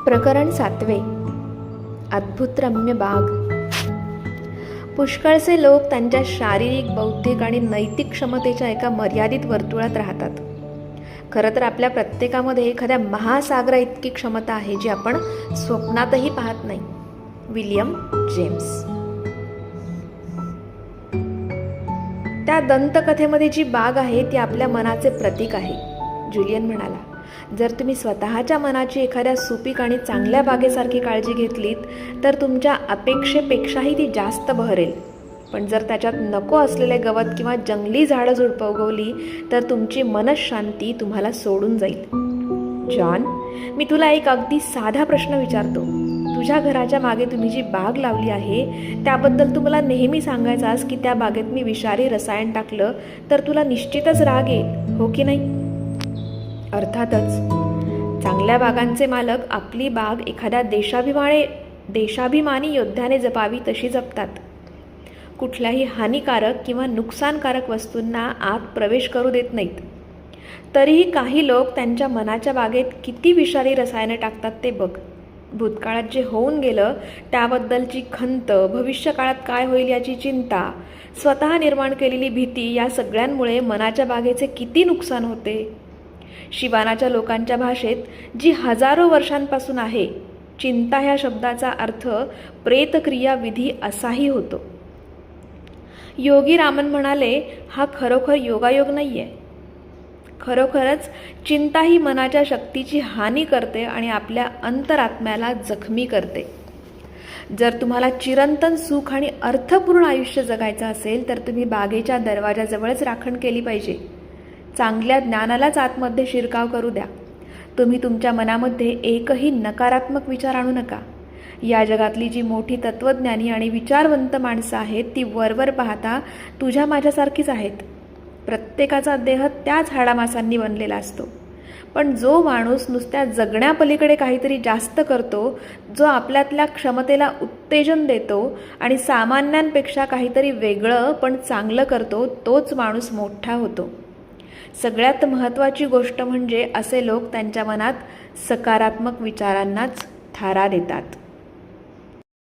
प्रकरण 7. अद्भुत रम्य बाग. पुष्कळसे लोक त्यांच्या शारीरिक, बौद्धिक आणि नैतिक क्षमतेच्या एका मर्यादित वर्तुळात राहतात. खरं तर आपल्या प्रत्येकामध्ये एखाद्या महासागरा इतकी क्षमता आहे जी आपण स्वप्नातही पाहत नाही. William James. त्या दंतकथेमध्ये जी बाग आहे ती आपल्या मनाचे प्रतीक आहे. ज्युलियन म्हणाला, जर तुम्ही स्वतःच्या मनाची एखाद्या सुपीक आणि चांगल्या बागेसारखी काळजी घेतलीत तर तुमच्या अपेक्षेपेक्षाही ती जास्त बहरेल. पण जर त्याच्यात नको असलेले गवत किंवा जंगली झाडं झुडपं उगवली तर तुमची मनःशांती तुम्हाला सोडून जाईल. जॉन, मी तुला एक अगदी साधा प्रश्न विचारतो. तुझ्या घराच्या मागे तुम्ही जी बाग लावली आहे त्याबद्दल तू मला नेहमी सांगायचास की त्या बागेत मी विषारी रसायन टाकलं तर तुला निश्चितच राग येईल, हो की नाही? अर्थातच. चांगल्या बागांचे मालक आपली बाग एखाद्या देशाभिमानी योद्ध्याने जपावी तशी जपतात. कुठल्याही हानिकारक किंवा नुकसानकारक वस्तूंना आत प्रवेश करू देत नाहीत. तरीही काही लोक त्यांच्या मनाच्या बागेत किती विषारी रसायने टाकतात ते बघ. भूतकाळात जे होऊन गेलं त्याबद्दलची खंत, भविष्यकाळात काय होईल याची चिंता, स्वतः निर्माण केलेली भीती, या सगळ्यांमुळे मनाच्या बागेचे किती नुकसान होते. शिवानाच्या लोकांच्या भाषेत जी हजारो वर्षांपासून आहे, चिंता ह्या शब्दाचा अर्थ प्रेतक्रिया विधी असाही होतो. योगी रामन म्हणाले, हा खरोखर योगायोग नाहीये. खरोखरच चिंता ही मनाच्या शक्तीची हानी करते आणि आपल्या अंतरात्म्याला जखमी करते. जर तुम्हाला चिरंतन सुख आणि अर्थपूर्ण आयुष्य जगायचं असेल तर तुम्ही बागेच्या दरवाजाजवळच राखण केली पाहिजे. चांगल्या ज्ञानालाच आतमध्ये शिरकाव करू द्या. तुम्ही तुमच्या मनामध्ये एकही नकारात्मक विचार आणू नका. या जगातली जी मोठी तत्त्वज्ञानी आणि विचारवंत माणसं आहेत ती वरवर पाहता तुझ्या माझ्यासारखीच आहेत. प्रत्येकाचा देह त्याच हाडामासांनी बनलेला असतो. पण जो माणूस नुसत्या जगण्यापलीकडे काहीतरी जास्त करतो, जो आपल्यातल्या क्षमतेला उत्तेजन देतो आणि सामान्यांपेक्षा काहीतरी वेगळं पण चांगलं करतो, तोच माणूस मोठा होतो. सगळ्यात महत्त्वाची गोष्ट म्हणजे असे लोक त्यांच्या मनात सकारात्मक विचारांनाच थारा देतात.